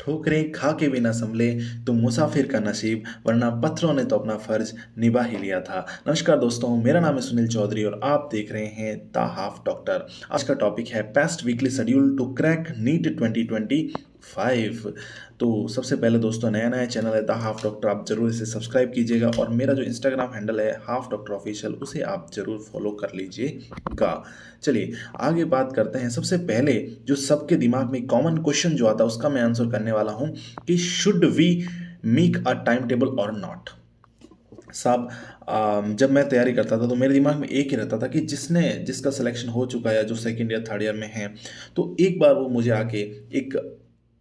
ठोकरें खा के भी ना संभले तुम मुसाफिर का नसीब, वरना पत्थरों ने तो अपना फर्ज निभा ही लिया था। नमस्कार दोस्तों, मेरा नाम है सुनील चौधरी और आप देख रहे हैं द हाफ डॉक्टर। आज का टॉपिक है best weekly schedule to crack NEET 2025। तो सबसे पहले दोस्तों, नया नया चैनल है द हाफ डॉक्टर, आप जरूर इसे सब्सक्राइब कीजिएगा और मेरा जो इंस्टाग्राम हैंडल है हाफ डॉक्टर ऑफिशियल, उसे आप जरूर फॉलो कर लीजिएगा। चलिए आगे बात करते हैं। सबसे पहले जो सबके दिमाग में कॉमन क्वेश्चन जो आता है उसका मैं आंसर करने वाला हूं कि should we make a time table और नॉट। साहब, जब मैं तैयारी करता था तो मेरे दिमाग में एक ही रहता था कि जिसका सिलेक्शन हो चुका है, जो सेकंड ईयर थर्ड ईयर में है, तो एक बार वो मुझे आके एक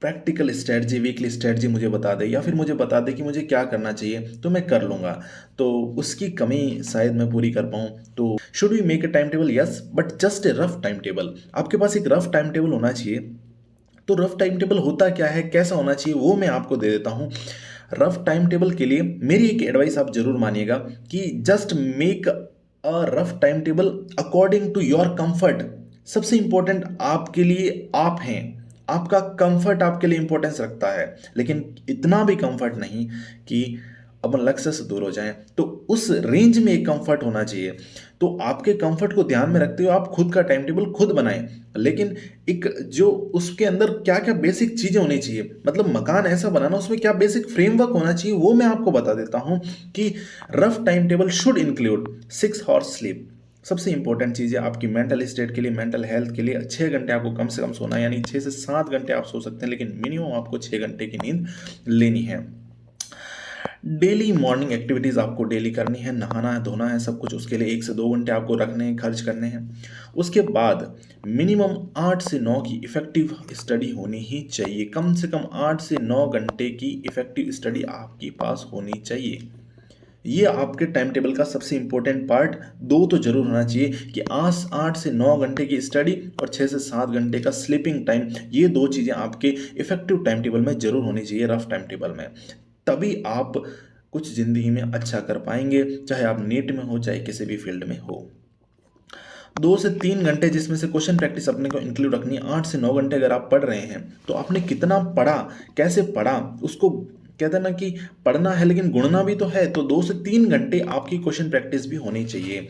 प्रैक्टिकल स्ट्रेटजी, वीकली स्ट्रेटजी मुझे बता दे या फिर मुझे बता दे कि मुझे क्या करना चाहिए तो मैं कर लूँगा। तो उसकी कमी शायद मैं पूरी कर पाऊँ। तो should we make a time table? Yes, but just a rough time table. आपके पास एक रफ टाइम टेबल होना चाहिए। तो रफ टाइम टेबल होता क्या है, कैसा होना चाहिए, वो मैं आपको दे देता हूँ। रफ टाइम टेबल के लिए मेरी एक एडवाइस आप जरूर मानिएगा कि just make a rough time table according to your comfort. सबसे इंपॉर्टेंट आपके लिए आप हैं, आपका कंफर्ट आपके लिए इंपॉर्टेंस रखता है, लेकिन इतना भी कंफर्ट नहीं कि अपन लक्ष्य से दूर हो जाएं। तो उस रेंज में एक कंफर्ट होना चाहिए। तो आपके कंफर्ट को ध्यान में रखते हुए आप खुद का टाइम टेबल खुद बनाएं, लेकिन एक जो उसके अंदर क्या क्या बेसिक चीजें होनी चाहिए, मतलब मकान ऐसा बनाना उसमें क्या बेसिक फ्रेमवर्क होना चाहिए, वो मैं आपको बता देता हूं कि rough time table should include 6 hours sleep. सबसे इंपॉर्टेंट चीज़ है आपकी मेंटल स्टेट के लिए, मेंटल हेल्थ के लिए 6 घंटे आपको कम से कम सोना है, यानी 6 से 7 घंटे आप सो सकते हैं, लेकिन मिनिमम आपको 6 घंटे की नींद लेनी है। डेली मॉर्निंग एक्टिविटीज़ आपको डेली करनी है, नहाना है, धोना है, सब कुछ उसके लिए 1 से 2 घंटे आपको रखने हैं, खर्च करने हैं। उसके बाद मिनिमम 8 से 9 की इफेक्टिव स्टडी होनी ही चाहिए। कम से कम 8 से 9 घंटे की इफेक्टिव स्टडी आपके पास होनी चाहिए। ये आपके टाइम टेबल का सबसे इंपॉर्टेंट पार्ट दो तो जरूर होना चाहिए कि 8 से 9 घंटे की स्टडी और 6 से 7 घंटे का स्लीपिंग टाइम, ये दो चीज़ें आपके इफेक्टिव टाइम टेबल में जरूर होनी चाहिए, रफ टाइम टेबल में। तभी आप कुछ जिंदगी में अच्छा कर पाएंगे, चाहे आप नीट में हो चाहे किसी भी फील्ड में हो। 2 से 3 घंटे जिसमें से क्वेश्चन प्रैक्टिस अपने को इंक्लूड रखनी है। 8 से 9 घंटे अगर आप पढ़ रहे हैं तो आपने कितना पढ़ा, कैसे पढ़ा, उसको कहते हैं ना कि पढ़ना है लेकिन गुणना भी तो है। तो 2 से 3 घंटे आपकी क्वेश्चन प्रैक्टिस भी होनी चाहिए।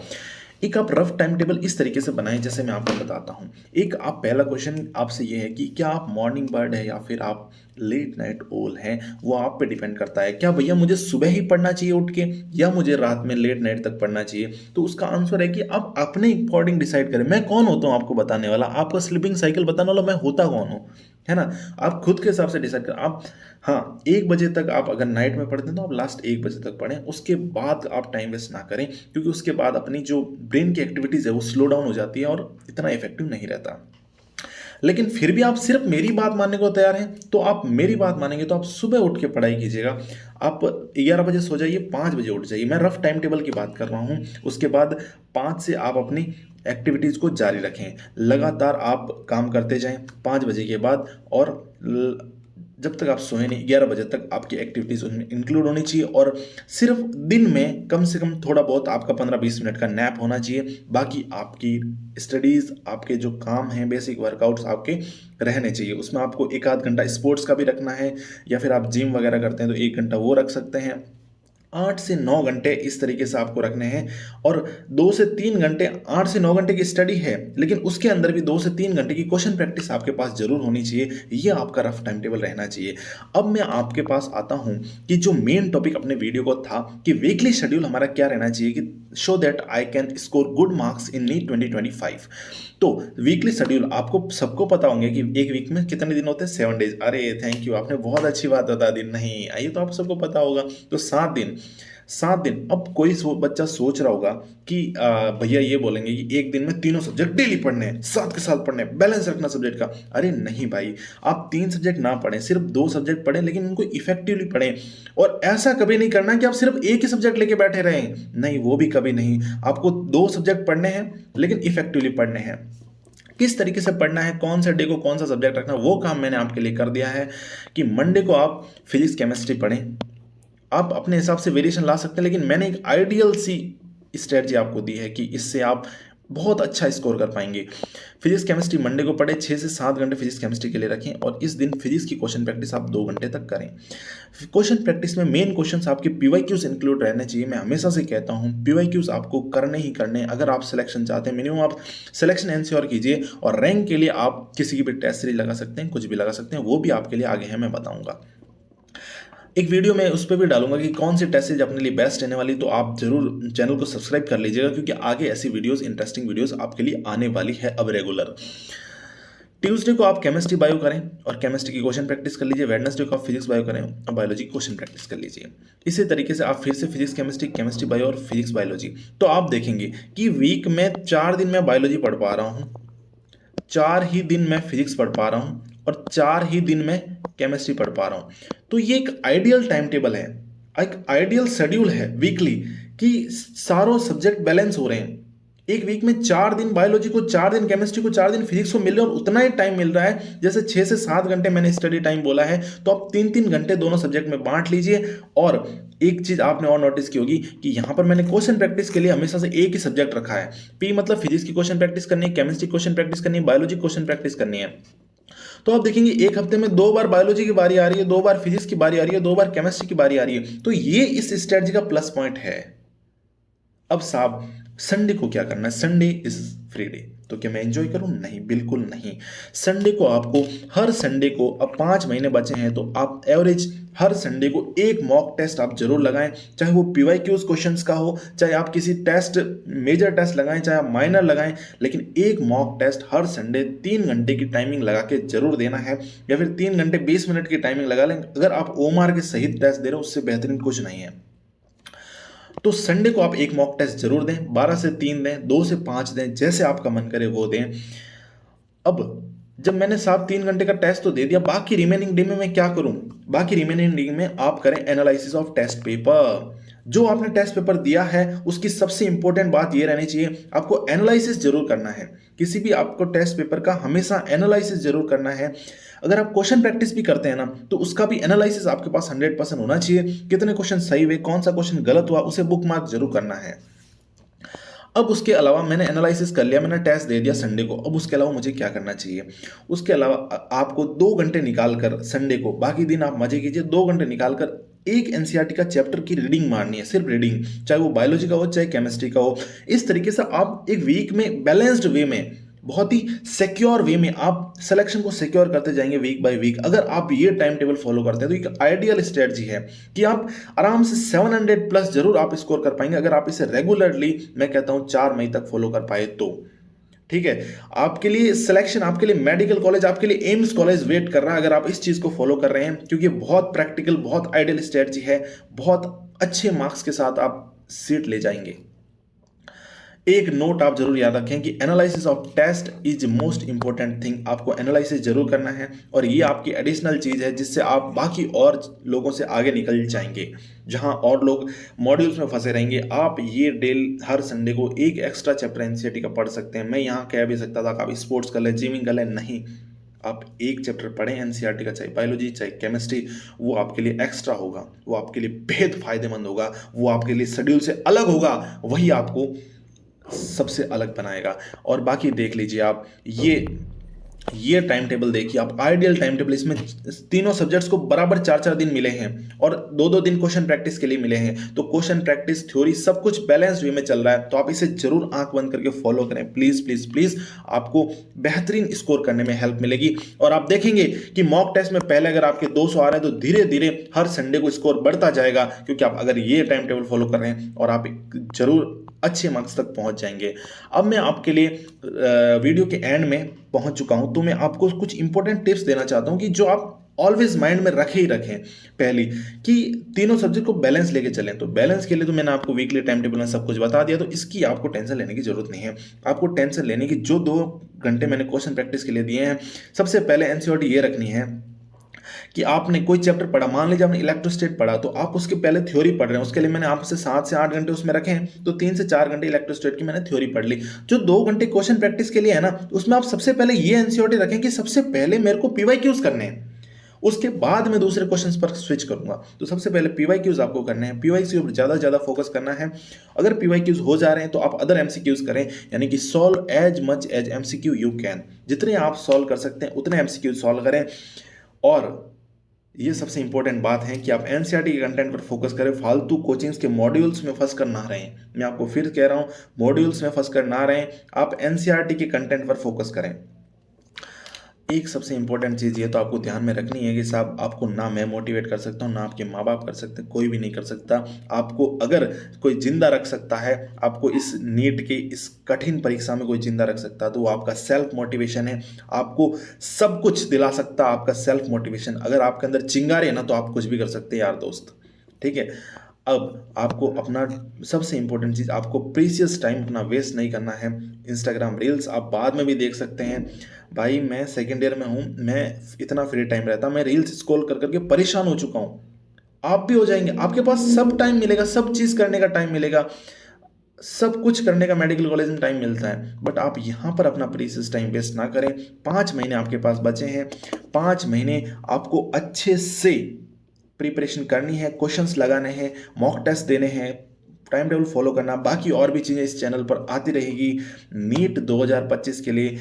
एक आप रफ टाइम टेबल इस तरीके से बनाएं जैसे मैं आपको बताता हूं। एक आप पहला क्वेश्चन आपसे ये है कि क्या आप मॉर्निंग बर्ड है या फिर आप लेट नाइट ओल हैं, वो आप पे डिपेंड करता है। क्या भैया मुझे सुबह ही पढ़ना चाहिए उठ के, या मुझे रात में लेट नाइट तक पढ़ना चाहिए? तो उसका आंसर है कि आप अपने अकॉर्डिंग डिसाइड करें। मैं कौन होता हूँ आपको बताने वाला, आपका स्लीपिंग साइकिल बताने वाला मैं होता कौन हूँ, है ना? आप खुद के हिसाब से डिसाइड करें। आप, हाँ, 1 बजे तक आप अगर नाइट में पढ़ते हैं तो आप लास्ट 1 बजे तक पढ़ें, उसके बाद आप टाइम वेस्ट ना करें, क्योंकि उसके बाद अपनी जो ब्रेन की एक्टिविटीज़ है वो स्लो डाउन हो जाती है और इतना इफेक्टिव नहीं रहता। लेकिन फिर भी आप सिर्फ मेरी बात मानने को तैयार हैं, तो आप मेरी बात मानेंगे तो आप सुबह उठ के पढ़ाई कीजिएगा। आप 11 बजे सो जाइए, 5 बजे उठ जाइए। मैं रफ टाइम टेबल की बात कर रहा हूँ। उसके बाद 5 से आप अपनी एक्टिविटीज़ को जारी रखें, लगातार आप काम करते जाएं 5 बजे के बाद, और जब तक आप सोए नहीं 11 बजे तक आपकी एक्टिविटीज़ उसमें इंक्लूड होनी चाहिए। और सिर्फ दिन में कम से कम थोड़ा बहुत आपका 15-20 मिनट का नैप होना चाहिए। बाकी आपकी स्टडीज़, आपके जो काम हैं, बेसिक वर्कआउट्स आपके रहने चाहिए। उसमें आपको 1 आध घंटा स्पोर्ट्स का भी रखना है, या फिर आप जिम वगैरह करते हैं तो 1 घंटा वो रख सकते हैं। 8 से 9 घंटे इस तरीके से आपको रखने हैं। और 2 से 3 घंटे, 8 से 9 घंटे की स्टडी है, लेकिन उसके अंदर भी 2 से 3 घंटे की क्वेश्चन प्रैक्टिस आपके पास जरूर होनी चाहिए। ये आपका रफ टाइम टेबल रहना चाहिए। अब मैं आपके पास आता हूं कि जो मेन टॉपिक अपने वीडियो को था कि वीकली शेड्यूल हमारा क्या रहना चाहिए कि so that I can score good marks in NEET 2025। तो वीकली शेड्यूल आपको सबको पता होंगे कि एक वीक में कितने दिन होते हैं, 7 डेज। अरे थैंक यू, आपने बहुत अच्छी बात बता दी। नहीं, ये तो आप सबको पता होगा। तो 7 दिन, 7 दिन। अब कोई बच्चा सोच रहा होगा कि भैया ये बोलेंगे कि एक दिन में तीनों सब्जेक्ट डेली पढ़ने हैं, साथ के साथ पढ़ने हैं, बैलेंस रखना सब्जेक्ट का। अरे नहीं भाई, आप 3 सब्जेक्ट ना पढ़ें, सिर्फ 2 सब्जेक्ट पढ़ें, लेकिन उनको इफेक्टिवली पढ़ें। और ऐसा कभी नहीं करना कि आप सिर्फ एक ही सब्जेक्ट लेके बैठे रहें, नहीं, वो भी कभी नहीं। आपको 2 सब्जेक्ट पढ़ने हैं लेकिन इफेक्टिवली पढ़ने हैं। किस तरीके से पढ़ना है, कौन सा डे को कौन सा सब्जेक्ट रखना, वो काम मैंने आपके लिए कर दिया है कि मंडे को आप फिजिक्स केमिस्ट्री पढ़ें। आप अपने हिसाब से वेरिएशन ला सकते हैं, लेकिन मैंने एक आइडियल सी स्ट्रेटजी आपको दी है कि इससे आप बहुत अच्छा स्कोर कर पाएंगे। फिजिक्स केमिस्ट्री मंडे को पढ़े, 6 से 7 घंटे फिजिक्स केमिस्ट्री के लिए रखें और इस दिन फिजिक्स की क्वेश्चन प्रैक्टिस आप 2 घंटे तक करें। क्वेश्चन प्रैक्टिस में मेन क्वेश्चंस आपके पीवाईक्यूज इंक्लूड रहने चाहिए। मैं हमेशा से कहता हूं पीवाईक्यूज आपको करने ही करने। अगर आप सिलेक्शन चाहते हैं, मिनिमम आप सिलेक्शन एनश्योर कीजिए और रैंक के लिए आप किसी की भी टेस्ट सीरीज लगा सकते हैं, कुछ भी लगा सकते हैं, वो भी आपके लिए आगे है, मैं बताऊंगा। एक वीडियो में उस पर भी डालूंगा कि कौन सी टेस्ट सीरीज अपने लिए बेस्ट रहने वाली, तो आप जरूर चैनल को सब्सक्राइब कर लीजिएगा क्योंकि आगे ऐसी वीडियोस, इंटरेस्टिंग वीडियोस आपके लिए आने वाली है अब रेगुलर। ट्यूसडे को आप केमिस्ट्री बायो करें और केमिस्ट्री की क्वेश्चन प्रैक्टिस कर लीजिए। वेडनेसडे को आप फिजिक्स बायो करें और बायोलॉजी की क्वेश्चन प्रैक्टिस कर लीजिए। इसी तरीके से आप फिर से फिजिक्स केमिस्ट्री, केमिस्ट्री बायो और फिजिक्स बायोलॉजी। तो आप देखेंगे कि वीक में 4 दिन मैं बायोलॉजी पढ़ पा रहा हूँ, 4 ही दिन मैं फिजिक्स पढ़ पा रहा हूँ और 4 ही दिन मैं केमिस्ट्री पढ़ पा रहा हूँ। तो ये एक आइडियल टाइम टेबल है, एक आइडियल शेड्यूल है वीकली कि सारों सब्जेक्ट बैलेंस हो रहे हैं। एक वीक में 4 दिन बायोलॉजी को, 4 दिन केमिस्ट्री को, 4 दिन फिजिक्स को मिल रहे हैं और उतना ही टाइम मिल रहा है। जैसे 6 से 7 घंटे मैंने स्टडी टाइम बोला है, तो आप 3-3 घंटे दोनों सब्जेक्ट में बांट लीजिए। और एक चीज आपने और नोटिस की होगी कि यहां पर मैंने क्वेश्चन प्रैक्टिस के लिए हमेशा से एक ही सब्जेक्ट रखा है। पी मतलब फिजिक्स की क्वेश्चन प्रैक्टिस करनी है, केमिस्ट्री क्वेश्चन प्रैक्टिस करनी है, बायोलॉजी क्वेश्चन प्रैक्टिस करनी है। तो आप देखेंगे एक हफ्ते में 2 बार बायोलॉजी की बारी आ रही है, 2 बार फिजिक्स की बारी आ रही है, 2 बार केमिस्ट्री की बारी आ रही है। तो ये इस स्ट्रेटजी का प्लस पॉइंट है। अब साहब संडे को क्या करना है? संडे इज फ्री डे, तो क्या मैं एंजॉय करूं? नहीं, बिल्कुल नहीं। संडे को आपको, हर संडे को, अब 5 महीने बचे हैं तो आप एवरेज हर संडे को एक मॉक टेस्ट आप जरूर लगाएं, चाहे वो पीवाईक्यूज क्वेश्चंस का हो, चाहे आप किसी टेस्ट, मेजर टेस्ट लगाएं, चाहे आप माइनर लगाएं, लेकिन एक मॉक टेस्ट हर संडे 3 घंटे की टाइमिंग लगा के जरूर देना है, या फिर 3 घंटे 20 मिनट की टाइमिंग लगा लें। अगर आप ओमार के सहित टेस्ट दे रहे हो उससे बेहतरीन कुछ नहीं है। तो संडे को आप एक मॉक टेस्ट जरूर दें, 12 से 3 दें, 2 से 5 दें, जैसे आपका मन करे वो दें। अब जब मैंने साहब 3 घंटे का टेस्ट तो दे दिया, बाकी रिमेनिंग डे में मैं क्या करूं? बाकी रिमेनिंग डे में आप करें एनालिसिस ऑफ टेस्ट पेपर। जो आपने टेस्ट पेपर दिया है उसकी सबसे इंपॉर्टेंट बात ये रहनी चाहिए, आपको एनालिसिस जरूर करना है। किसी भी आपको टेस्ट पेपर का हमेशा एनालिसिस जरूर करना है। अगर आप क्वेश्चन प्रैक्टिस भी करते हैं ना, तो उसका भी एनालिसिस आपके पास 100% होना चाहिए। कितने क्वेश्चन सही हुए, कौन सा क्वेश्चन गलत हुआ, उसे बुक मार्क जरूर करना है। अब उसके अलावा मैंने एनालिसिस कर लिया, मैंने टेस्ट दे दिया संडे को, अब उसके अलावा मुझे क्या करना चाहिए? उसके अलावा आपको 2 घंटे निकाल कर संडे को, बाकी दिन आप मजे कीजिए, 2 घंटे निकाल कर एक एनसीईआरटी का चैप्टर की रीडिंग मारनी है, सिर्फ रीडिंग, चाहे वो बायोलॉजी का हो चाहे केमिस्ट्री का हो। इस तरीके से आप एक वीक में बैलेंस्ड वे में, बहुत ही सिक्योर वे में आप सिलेक्शन को सिक्योर करते जाएंगे वीक बाय वीक। अगर आप ये टाइम टेबल फॉलो करते हैं तो एक आइडियल स्ट्रेटजी है कि आप आराम से 700 प्लस जरूर आप स्कोर कर पाएंगे, अगर आप इसे रेगुलरली, मैं कहता हूं 4 मई तक फॉलो कर पाए तो। ठीक है, आपके लिए सिलेक्शन, आपके लिए मेडिकल कॉलेज, आपके लिए एम्स कॉलेज वेट कर रहा है अगर आप इस चीज को फॉलो कर रहे हैं, क्योंकि बहुत प्रैक्टिकल, बहुत आइडियल स्ट्रेटजी है, बहुत अच्छे मार्क्स के साथ आप सीट ले जाएंगे। एक नोट आप जरूर याद रखें कि analysis of test is most important thing. आपको एनालिसिस जरूर करना है और ये आपकी एडिशनल चीज है जिससे आप बाकी और लोगों से आगे निकल जाएंगे। जहां और लोग मॉड्यूल्स में फंसे रहेंगे, आप ये हर संडे को एक एक्स्ट्रा चैप्टर एनसीईआरटी का पढ़ सकते हैं। मैं यहाँ कह भी सकता था कि आप स्पोर्ट्स कर लें, जिमिंग कर लें, नहीं, आप एक चैप्टर पढ़ें एनसीईआरटी का, चाहे बायोलॉजी चाहे केमिस्ट्री, वो आपके लिए एक्स्ट्रा होगा, वो आपके लिए बेहद फायदेमंद होगा, वो आपके लिए शेड्यूल से अलग होगा, वही आपको सबसे अलग बनाएगा। और बाकी देख लीजिए आप, ये टाइम टेबल देखिए आप, आइडियल टाइम टेबल। इसमें तीनों सब्जेक्ट्स को बराबर 4-4 दिन मिले हैं और 2-2 दिन क्वेश्चन प्रैक्टिस के लिए मिले हैं। तो क्वेश्चन प्रैक्टिस, थ्योरी, सब कुछ बैलेंस्ड वे में चल रहा है। तो आप इसे जरूर आंख बंद करके फॉलो करें, प्लीज प्लीज प्लीज, आपको बेहतरीन स्कोर करने में हेल्प मिलेगी। और आप देखेंगे कि मॉक टेस्ट में पहले अगर आपके 200 आ रहे हैं तो धीरे धीरे हर संडे को स्कोर बढ़ता जाएगा, क्योंकि आप अगर ये टाइम टेबल फॉलो कर रहे हैं, और आप जरूर अच्छे मार्क्स तक पहुंच जाएंगे। अब मैं आपके लिए वीडियो के एंड में पहुंच चुका हूं, तो मैं आपको कुछ इंपॉर्टेंट टिप्स देना चाहता हूं कि जो आप ऑलवेज माइंड में रखे ही रखें। पहली कि तीनों सब्जेक्ट को बैलेंस लेके चलें। तो बैलेंस के लिए तो मैंने आपको वीकली टाइम टेबल में सब कुछ बता दिया, तो इसकी आपको टेंशन लेने की जरूरत नहीं है। आपको टेंशन लेने की, जो 2 घंटे मैंने क्वेश्चन प्रैक्टिस के लिए दिए हैं, सबसे पहले एनसीईआरटी ये रखनी है कि आपने कोई चैप्टर पढ़ा, मान लीजिए आपने इलेक्ट्रोस्टेट पढ़ा, तो आप उसके पहले थ्योरी पढ़ रहे हैं, उसके लिए मैंने आपसे 7 से 8 घंटे उसमें रखे हैं, तो 3 से 4 घंटे इलेक्ट्रोस्टेट की मैंने थ्योरी पढ़ ली। जो 2 घंटे क्वेश्चन प्रैक्टिस के लिए है ना, उसमें आप सबसे पहले ये एनसीईआरटी रखें कि सबसे पहले मेरे को पीवाईक्यूज करने हैं, उसके बाद मैं दूसरे क्वेश्चंस पर स्विच करूंगा। तो सबसे पहले पीवाईक्यूज आपको करने हैं, पीवाईक्यू पर ज़्यादा से ज़्यादा फोकस करना है। अगर पीवाईक्यूज हो जा रहे हैं तो आप अदर एमसीक्यूज करें, यानी कि solve as much as MCQ you can. जितने आप सॉल्व कर सकते हैं उतने एमसीक्यू सॉल्व करें। और ये सबसे इंपॉर्टेंट बात है कि आप एनसीईआरटी के कंटेंट पर फोकस करें, फालतू कोचिंग्स के मॉड्यूल्स में फंस कर ना रहें। मैं आपको फिर कह रहा हूं, मॉड्यूल्स में फंस कर ना रहें, आप एनसीईआरटी के कंटेंट पर फोकस करें। एक सबसे इंपॉर्टेंट चीज़ ये तो आपको ध्यान में रखनी है कि साहब आपको ना मैं मोटिवेट कर सकता हूँ, ना आपके माँ बाप कर सकते, कोई भी नहीं कर सकता। आपको अगर कोई जिंदा रख सकता है, आपको इस नीट के इस कठिन परीक्षा में कोई जिंदा रख सकता है, तो वो आपका सेल्फ मोटिवेशन है। आपको सब कुछ दिला सकता है आपका सेल्फ मोटिवेशन। अगर आपके अंदर चिंगारी है ना, तो आप कुछ भी कर सकते हैं यार दोस्त। ठीक है। अब आपको अपना सबसे इंपॉर्टेंट चीज़, आपको प्रीसियस टाइम अपना वेस्ट नहीं करना है। इंस्टाग्राम रील्स आप बाद में भी देख सकते हैं। भाई मैं सेकेंड ईयर में हूँ, मैं इतना फ्री टाइम रहता, मैं रील्स स्क्रॉल कर करके परेशान हो चुका हूँ। आप भी हो जाएंगे, आपके पास सब टाइम मिलेगा, सब चीज़ करने का टाइम मिलेगा, सब कुछ करने का मेडिकल कॉलेज में टाइम मिलता है, बट आप यहाँ पर अपना प्रीसियस टाइम वेस्ट ना करें। 5 महीने आपके पास बचे हैं, 5 महीने आपको अच्छे से प्रिपरेशन करनी है, क्वेश्चंस लगाने हैं, मॉक टेस्ट देने हैं, टाइम टेबल फॉलो करना, बाकी और भी चीज़ें इस चैनल पर आती रहेगी। नीट 2025 के लिए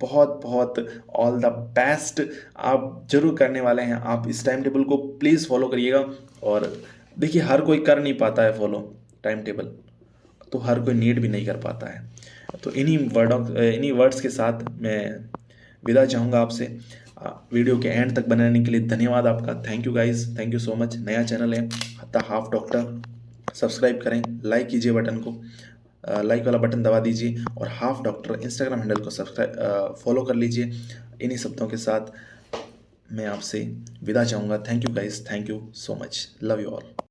बहुत बहुत ऑल द बेस्ट आप जरूर करने वाले हैं। आप इस टाइम टेबल को प्लीज़ फॉलो करिएगा। और देखिए, हर कोई कर नहीं पाता है फॉलो टाइम टेबल, तो हर कोई नीट भी नहीं कर पाता है। तो इन्हीं वर्ड्स के साथ मैं विदा चाहूँगा आपसे। वीडियो के एंड तक बनाने के लिए धन्यवाद आपका। Thank you guys, thank you so much. नया चैनल है द हाफ डॉक्टर, सब्सक्राइब करें, लाइक कीजिए बटन को, लाइक वाला बटन दबा दीजिए, और हाफ डॉक्टर इंस्टाग्राम हैंडल को सब्सक्राइब फॉलो कर लीजिए। इन्हीं शब्दों के साथ मैं आपसे विदा चाहूँगा। Thank you guys, thank you so much, love you all.